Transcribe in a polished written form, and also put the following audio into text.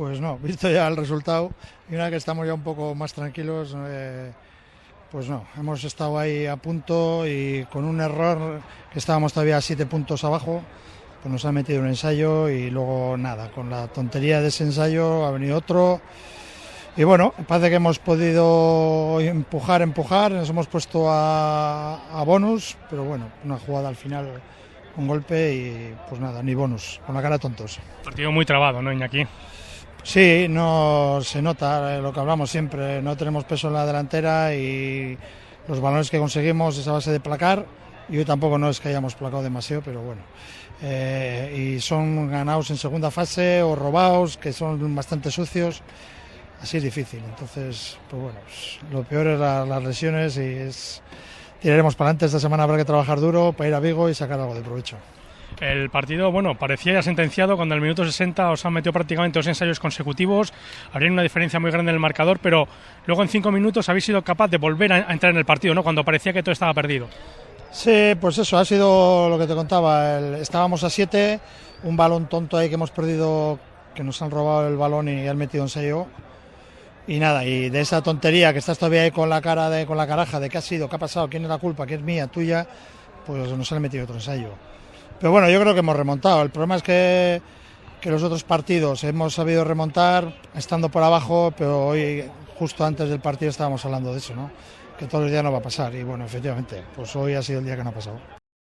Pues no, visto ya el resultado y una vez que estamos ya un poco más tranquilos, pues no, hemos estado ahí a punto y con un error que estábamos todavía a 7 puntos abajo, pues nos ha metido un ensayo y luego nada, con la tontería de ese ensayo ha venido otro y bueno, parece que hemos podido empujar, nos hemos puesto a bonus, pero bueno, una jugada al final, un golpe y pues nada, ni bonus, con la cara tontos. Partido muy trabado, ¿no, Iñaki? Sí, no se nota lo que hablamos siempre, no tenemos peso en la delantera y los balones que conseguimos es a base de placar y hoy tampoco no es que hayamos placado demasiado, pero bueno, y son ganados en segunda fase o robados, que son bastante sucios, así es difícil, entonces pues bueno, pues, lo peor es las lesiones y tiraremos para adelante. Esta semana habrá que trabajar duro para ir a Vigo y sacar algo de provecho. El partido, bueno, parecía ya sentenciado cuando al minuto 60 os han metido prácticamente 2 ensayos consecutivos, habría una diferencia muy grande en el marcador, pero luego en 5 minutos habéis sido capaz de volver a entrar en el partido, ¿no? Cuando parecía que todo estaba perdido. Sí, pues eso, ha sido lo que te contaba, estábamos a 7, un balón tonto ahí que hemos perdido, que nos han robado el balón y han metido ensayo. Y nada, y de esa tontería que estás todavía ahí con la caraja de qué ha sido, qué ha pasado, quién es la culpa, quién es mía, tuya, pues nos han metido otro ensayo. Pero bueno, yo creo que hemos remontado. El problema es que los otros partidos hemos sabido remontar estando por abajo, pero hoy, justo antes del partido, estábamos hablando de eso, ¿no? Que todos los días no va a pasar. Y bueno, efectivamente, pues hoy ha sido el día que no ha pasado.